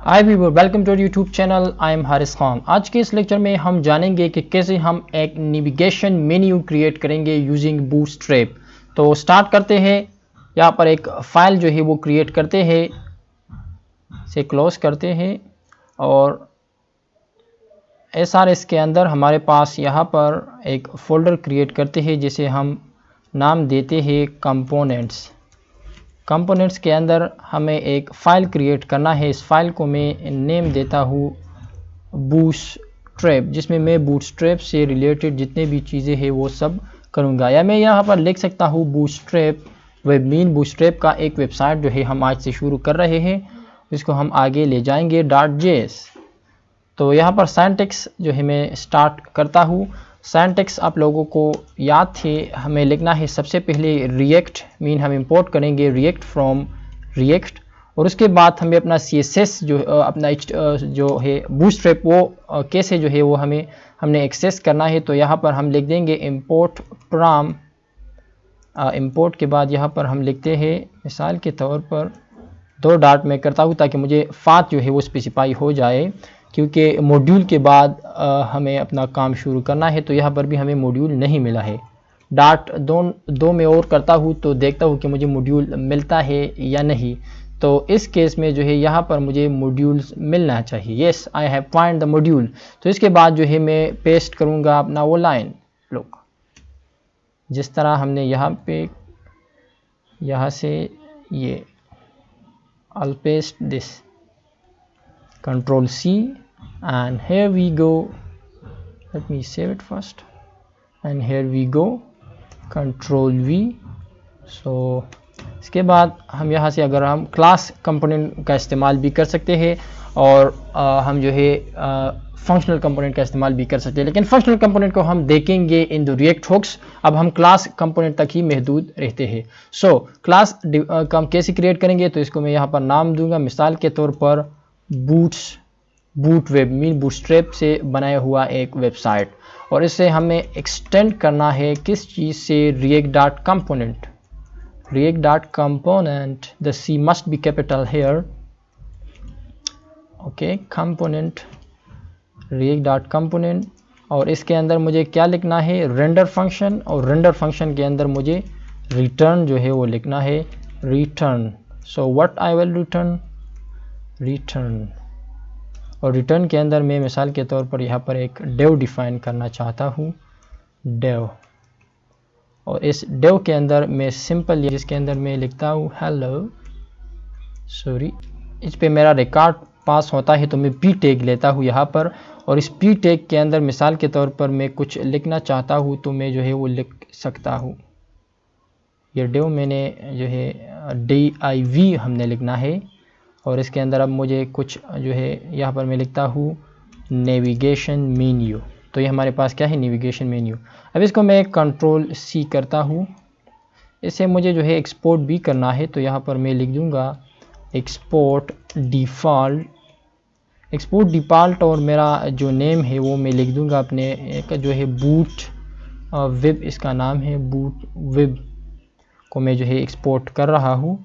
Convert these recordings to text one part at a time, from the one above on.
Hi viewer, welcome to YouTube channel. I am Haris Khan. आज के इस लेक्चर में हम जानेंगे कि कैसे हम एक नेविगेशन मेन्यू क्रिएट करेंगे यूजिंग बूटस्ट्रैप। तो स्टार्ट करते हैं। यहाँ पर एक फाइल जो है वो क्रिएट करते हैं, इसे क्लोज करते हैं और SRS के अंदर हमारे पास यहाँ पर एक फ़ोल्डर क्रिएट करते हैं जिसे हम नाम देते हैं कंपोनेंट्स। कंपोनेंट्स के अंदर हमें एक फ़ाइल क्रिएट करना है। इस फाइल को मैं नेम देता हूँ बूटस्ट्रैप, जिसमें मैं बूटस्ट्रैप से रिलेटेड जितने भी चीज़ें हैं वो सब करूँगा। या मैं यहाँ पर लिख सकता हूँ बूटस्ट्रैप वेब मीन। बूटस्ट्रैप का एक वेबसाइट जो है हम आज से शुरू कर रहे हैं, इसको हम आगे ले जाएंगे .js। तो यहाँ पर सिंटैक्स जो है मैं स्टार्ट करता हूँ। सिंटैक्स आप लोगों को याद थे, हमें लिखना है सबसे पहले रिएक्ट मीन हम इंपोर्ट करेंगे रिएक्ट फ्रॉम रिएक्ट, और उसके बाद हमें अपना CSS जो अपना जो है बूटस्ट्रैप वो कैसे जो है वो हमने एक्सेस करना है। तो यहाँ पर हम लिख देंगे इंपोर्ट फ्रॉम। इंपोर्ट के बाद यहाँ पर हम लिखते हैं मिसाल के तौर पर 2 डॉट में करता हूँ ताकि मुझे फात जो है वो स्पेसिफाई हो जाए, क्योंकि मॉड्यूल के बाद हमें अपना काम शुरू करना है। तो यहाँ पर भी हमें मॉड्यूल नहीं मिला है। डॉट दो में और करता हूँ तो देखता हूँ कि मुझे मॉड्यूल मिलता है या नहीं। तो इस केस में जो है यहाँ पर मुझे मॉड्यूल्स मिलना चाहिए। Yes, I have find the module. तो इसके बाद जो है मैं पेस्ट करूँगा अपना वो लाइन। लुक, जिस तरह हमने यहाँ पे यहाँ से ये I'll paste this, Control C, and here we go. Let me save it first, and here we go, Control V. So इसके बाद हम यहाँ से अगर हम क्लास कंपोनेंट का इस्तेमाल भी कर सकते हैं और हम जो है फंक्शनल कंपोनेंट का इस्तेमाल भी कर सकते हैं, लेकिन फंक्शनल कंपोनेंट को हम देखेंगे इन द रिएक्ट हुक्स। अब हम क्लास कंपोनेंट तक ही महदूद रहते हैं। सो क्लास हम कैसे क्रिएट करेंगे, तो इसको मैं यहाँ पर नाम दूंगा मिसाल के तौर पर बूट वेब मीन बूटस्ट्रैप से बनाया हुआ एक वेबसाइट, और इसे हमें एक्सटेंड करना है किस चीज़ से, react.component। react.component, the C must be capital here, okay, component react.component। और इसके अंदर मुझे क्या लिखना है, रेंडर फंक्शन, और रेंडर फंक्शन के अंदर मुझे रिटर्न जो है वो लिखना है return. So what I will return, और रिटर्न के अंदर मैं मिसाल के तौर पर यहाँ पर एक डेव डिफाइन करना चाहता हूँ, डेव। और इस डेव के अंदर मैं सिंपल जिसके अंदर मैं लिखता हूँ हेलो, सॉरी, इस पे मेरा रिकॉर्ड पास होता है तो मैं पी टैग लेता हूँ यहाँ पर, और इस पी टैग के अंदर मिसाल के तौर पर मैं कुछ लिखना चाहता हूँ तो मैं जो है वो लिख सकता हूँ। ये डेव मैंने जो है DIV हमने लिखना है, और इसके अंदर अब मुझे कुछ जो है यहाँ पर मैं लिखता हूँ नेविगेशन मेन्यू। तो ये हमारे पास क्या है, नेविगेशन मेन्यू। अब इसको मैं Control C करता हूँ। इसे मुझे जो है एक्सपोर्ट भी करना है, तो यहाँ पर मैं लिख दूँगा एक्सपोर्ट डिफ़ॉल्ट, और मेरा जो नेम है वो मैं लिख दूँगा अपने एक जो है बूट वेब, इसका नाम है बूट वेब को मैं जो है एक्सपोर्ट कर रहा हूँ।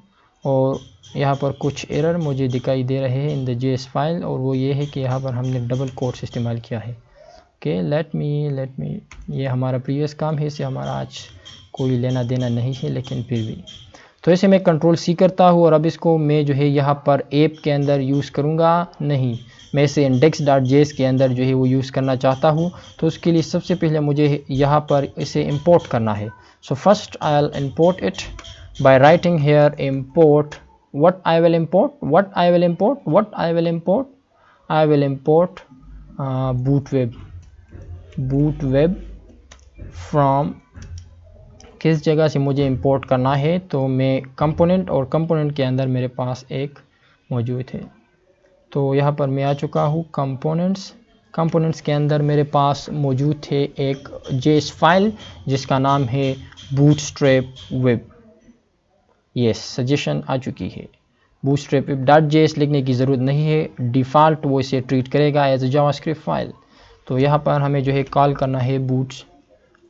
और यहाँ पर कुछ एरर मुझे दिखाई दे रहे हैं इन द JS फाइल, और वो ये है कि यहाँ पर हमने डबल कोट्स इस्तेमाल किया है। ओके, लेट मी ये हमारा प्रीवियस काम है, इससे हमारा आज कोई लेना देना नहीं है, लेकिन फिर भी। तो इसे मैं Control C करता हूँ, और अब इसको मैं जो है यहाँ पर ऐप के अंदर यूज़ करूँगा नहीं, मैं इसे index.js के अंदर जो है वो यूज़ करना चाहता हूँ। तो उसके लिए सबसे पहले मुझे यहाँ पर इसे इंपोर्ट करना है। So first I will import it by writing here import what I will import boot web from किस जगह से मुझे इंपोर्ट करना है, तो मैं कंपोनेंट, और कंपोनेंट के अंदर मेरे पास एक मौजूद है। तो यहाँ पर मैं आ चुका हूँ कंपोनेंट्स के अंदर मेरे पास मौजूद थे एक JS फाइल जिसका नाम है बूटस्ट्रैप वेब। यस, सजेशन आ चुकी है। बूटस्ट्रैप .js लिखने की ज़रूरत नहीं है, डिफ़ॉल्ट वो इसे ट्रीट करेगा एज ए जावास्क्रिप्ट फाइल। तो यहाँ पर हमें जो है कॉल करना है बूट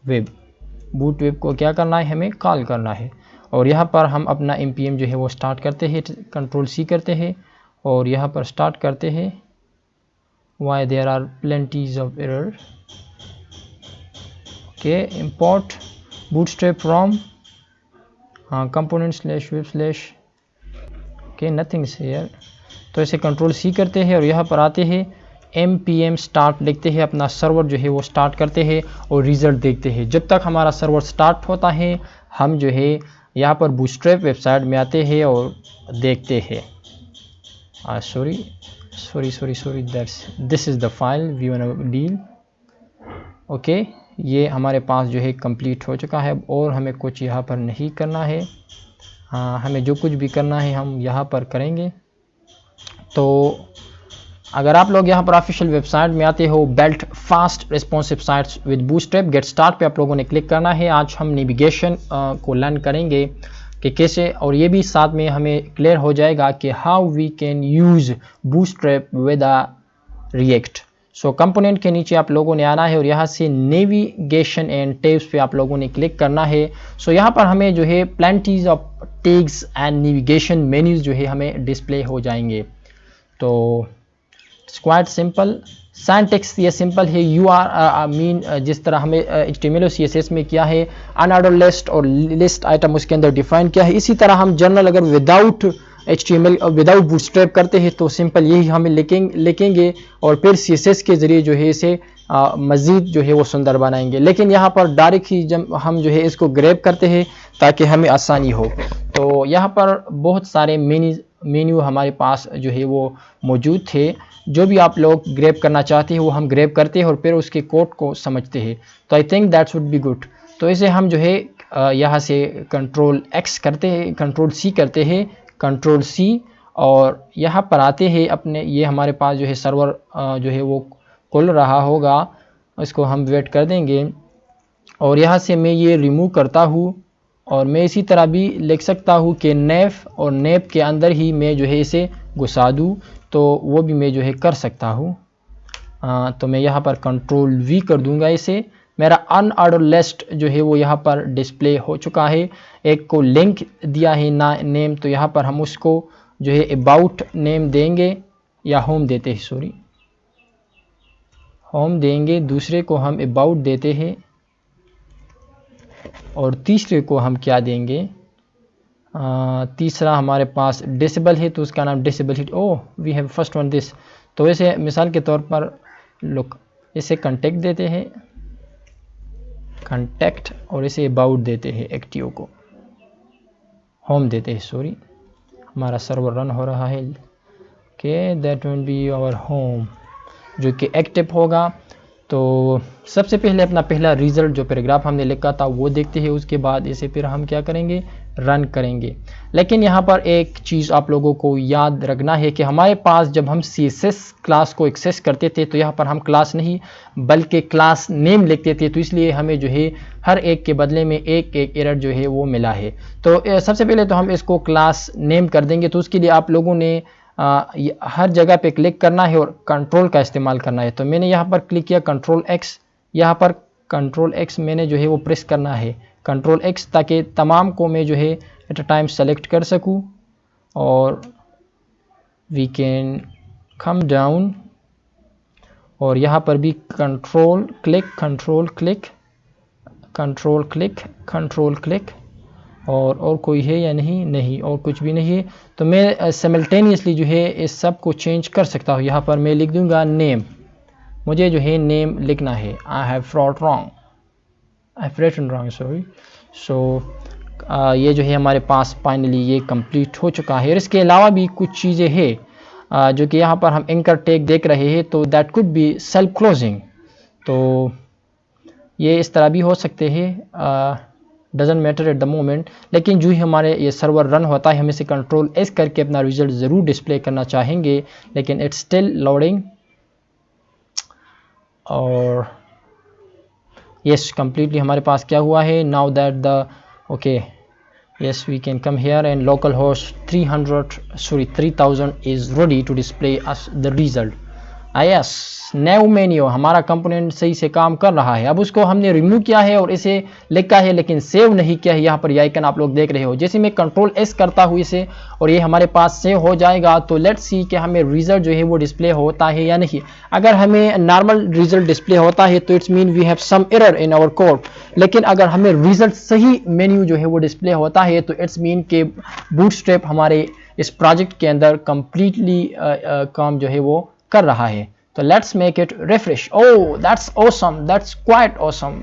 वेब को क्या करना है, हमें कॉल करना है। और यहाँ पर हम अपना npm जो है वो स्टार्ट करते हैं, Control C करते हैं, और यहाँ पर स्टार्ट करते हैं। Why there are plenties of error. Okay, import bootstrap from component slash web slash. Okay, nothing here. तो इसे कंट्रोल सी करते हैं और यहाँ पर आते हैं, npm स्टार्ट लिखते हैं, अपना सर्वर जो है वो स्टार्ट करते हैं और रिज़ल्ट देखते हैं। जब तक हमारा सर्वर स्टार्ट होता है हम जो है यहाँ पर बूटस्ट्रैप वेबसाइट में आते हैं और देखते हैं। Sorry this is the file we want to deal. Okay, ये हमारे पास जो है कंप्लीट हो चुका है और हमें कुछ यहाँ पर नहीं करना है। हाँ, हमें जो कुछ भी करना है हम यहाँ पर करेंगे। तो अगर आप लोग यहाँ पर ऑफिशियल वेबसाइट में आते हो, belt fast responsive sites with bootstrap, get start पे आप लोगों ने क्लिक करना है। आज हम नेविगेशन को लर्न करेंगे कि कैसे, और ये भी साथ में हमें क्लियर हो जाएगा कि how we can use Bootstrap with React. So component के नीचे आप लोगों ने आना है और यहाँ से नेविगेशन एंड टैब्स पे आप लोगों ने क्लिक करना है। सो यहाँ पर हमें जो है plenties of tags and navigation menus जो है हमें डिस्प्ले हो जाएंगे। तो इट्स क्वाइट सिंपल। सिंटैक्स ये सिंपल है। यू आर मीन जिस तरह हमें HTML और CSS में किया है, अनऑर्डर लिस्ट और लिस्ट आइटम उसके अंदर डिफाइन किया है, इसी तरह हम जनरल अगर विदाउट HTML और विदाउट बूटस्ट्रैप करते हैं तो सिंपल यही हमें लिखेंगे और फिर CSS के ज़रिए जो है इसे मज़ीद जो है वो सुंदर बनाएंगे। लेकिन यहाँ पर डायरेक्ट ही जब हम जो है इसको ग्रैब करते हैं ताकि हमें आसानी हो। तो यहाँ पर बहुत सारे मेन्यू हमारे पास जो है वो मौजूद थे। जो भी आप लोग ग्रैब करना चाहते हैं वो हम ग्रैब करते हैं और फिर उसके कोड को समझते हैं। तो I think that's would be good. तो इसे हम जो है यहाँ से कंट्रोल X करते हैं, कंट्रोल C करते हैं, कंट्रोल C, और यहाँ पर आते हैं अपने, ये हमारे पास जो है सर्वर जो है वो खुल रहा होगा, इसको हम वेट कर देंगे। और यहाँ से मैं ये रिमूव करता हूँ और मैं इसी तरह भी लिख सकता हूँ कि नेफ और नेप के अंदर ही मैं जो है इसे घुसा दूँ, तो वो भी मैं जो है कर सकता हूँ। तो मैं यहाँ पर कंट्रोल V कर दूँगा इसे। मेरा अनऑर्डर लिस्ट जो है वो यहाँ पर डिस्प्ले हो चुका है। एक को लिंक दिया है ना नेम, तो यहाँ पर हम उसको जो है अबाउट नेम देंगे या होम देते हैं, सॉरी होम देंगे। दूसरे को हम अबाउट देते हैं और तीसरे को हम क्या देंगे, तीसरा हमारे पास डिसेबल है तो उसका नाम disable hit. Oh we have first one this. तो वैसे मिसाल के तौर पर लुक, इसे कंटेक्ट देते हैं, कंटेक्ट, और इसे अबाउट देते हैं, एक्टिव को होम देते हैं, सॉरी हमारा सर्वर रन हो रहा है। Okay, that will be our home जो कि एक्टिव होगा। तो सबसे पहले अपना पहला रिज़ल्ट जो पैराग्राफ हमने लिखा था वो देखते हैं, उसके बाद इसे फिर हम क्या करेंगे, रन करेंगे। लेकिन यहाँ पर एक चीज़ आप लोगों को याद रखना है कि हमारे पास जब हम CSS क्लास को एक्सेस करते थे तो यहाँ पर हम क्लास नहीं बल्कि क्लास नेम लिखते थे, तो इसलिए हमें जो है हर एक के बदले में एक एक एरर जो है वो मिला है। तो सबसे पहले तो हम इसको क्लास नेम कर देंगे। तो उसके लिए आप लोगों ने हर जगह पे क्लिक करना है और कंट्रोल का इस्तेमाल करना है। तो मैंने यहाँ पर क्लिक किया कंट्रोल X, यहाँ पर कंट्रोल X मैंने जो है वो प्रेस करना है, कंट्रोल X, ताकि तमाम को मैं जो है एट अ टाइम सेलेक्ट कर सकूँ। और वी कैन कम डाउन और यहाँ पर भी control click, control click, control click, control click. और कोई है या नहीं, और कुछ भी नहीं है। तो मैं सिमल्टेनियसली जो है इस सब को चेंज कर सकता हूँ। यहाँ पर मैं लिख दूंगा नेम, मुझे जो है नेम लिखना है। I have written wrong, sorry. So ये जो है हमारे पास फाइनली ये कंप्लीट हो चुका है। और इसके अलावा भी कुछ चीज़ें हैं जो कि यहाँ पर हम एंकर टैग देख रहे हैं, तो that could be self closing. तो ये इस तरह भी हो सकते हैं, doesn't matter at the moment. लेकिन जो ही हमारे ये सर्वर रन होता है हम इसे कंट्रोल S करके अपना रिजल्ट ज़रूर डिस्प्ले करना चाहेंगे, लेकिन इट्स स्टिल लोडिंग। और यस, कम्प्लीटली हमारे पास क्या हुआ है, now that the okay yes we can come here and localhost 3000 is ready to display us the result. Yes new menu, हमारा कंपोनेंट सही से काम कर रहा है। अब उसको हमने रिमूव किया है और इसे लिखा है लेकिन सेव नहीं किया है। यहाँ पर ये आइकन आप लोग देख रहे हो, जैसे मैं कंट्रोल एस करता हूँ इसे और ये हमारे पास सेव हो जाएगा। तो लेट्स सी कि हमें रिजल्ट जो है वो डिस्प्ले होता है या नहीं। अगर हमें नॉर्मल रिजल्ट डिस्प्ले होता है तो it's mean we have some error in our code. लेकिन अगर हमें रिजल्ट सही मेन्यू जो है वो डिस्प्ले होता है तो इट्स मीन के बूटस्ट्रैप हमारे इस प्रोजेक्ट के अंदर कंप्लीटली काम जो है वो कर रहा है। तो let's make it refresh. Oh that's awesome, that's quite awesome.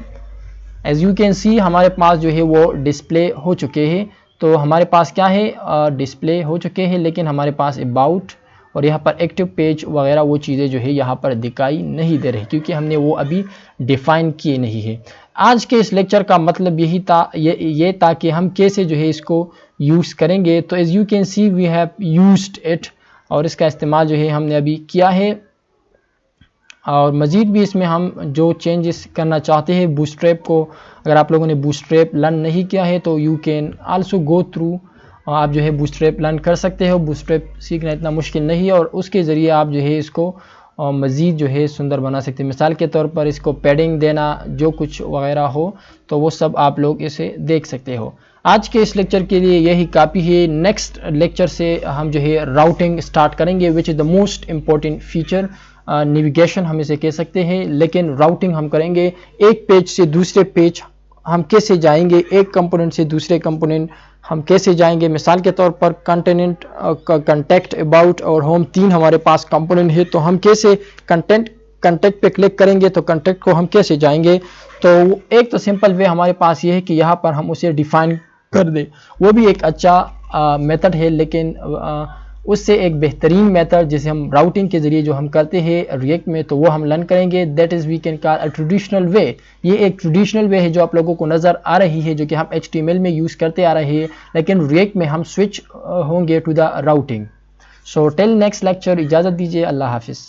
As you can see हमारे पास जो है वो डिस्प्ले हो चुके हैं। तो हमारे पास क्या है, डिस्प्ले हो चुके हैं, लेकिन हमारे पास अबाउट और यहाँ पर एक्टिव पेज वगैरह वो चीज़ें जो है यहाँ पर दिखाई नहीं दे रही क्योंकि हमने वो अभी डिफाइन किए नहीं है। आज के इस लेक्चर का मतलब यही था, ये था कि हम कैसे जो है इसको यूज़ करेंगे। तो as you can see we have used it, और इसका इस्तेमाल जो है हमने अभी किया है। और मज़ीद भी इसमें हम जो चेंजेस करना चाहते हैं बूटस्ट्रैप को, अगर आप लोगों ने बूटस्ट्रैप लर्न नहीं किया है तो you can also go through, आप जो है बूटस्ट्रैप लर्न कर सकते हो। बूटस्ट्रैप सीखना इतना मुश्किल नहीं है और उसके ज़रिए आप जो है इसको मज़ीद जो है सुंदर बना सकते हैं। मिसाल के तौर पर इसको पैडिंग देना, जो कुछ वगैरह हो तो वो सब आप लोग इसे देख सकते हो। आज के इस लेक्चर के लिए यही काफ़ी है। नेक्स्ट लेक्चर से हम जो है राउटिंग स्टार्ट करेंगे, which is the most important feature. Navigation हम इसे कह सकते हैं, लेकिन राउटिंग हम करेंगे। एक पेज से दूसरे पेज हम कैसे जाएंगे, एक कंपोनेंट से दूसरे कंपोनेंट हम कैसे जाएंगे। मिसाल के तौर पर कंटेंट, कंटेक्ट, अबाउट और होम 3 हमारे पास कंपोनेंट है, तो हम कैसे कंटेक्ट पे क्लिक करेंगे तो कंटेक्ट को हम कैसे जाएंगे। तो एक तो सिंपल वे हमारे पास ये है कि यहाँ पर हम उसे डिफाइन कर दें, वो भी एक अच्छा मेथड है, लेकिन उससे एक बेहतरीन मेथड जिसे हम राउटिंग के ज़रिए जो हम करते हैं रिएक्ट में, तो वो हम लर्न करेंगे। That is we can call a traditional way. ये एक ट्रेडिशनल वे है जो आप लोगों को नज़र आ रही है, जो कि हम HTML में यूज़ करते आ रहे हैं, लेकिन रिएक्ट में हम स्विच होंगे to the routing. So till next lecture, इजाज़त दीजिए, अल्लाह हाफिज़।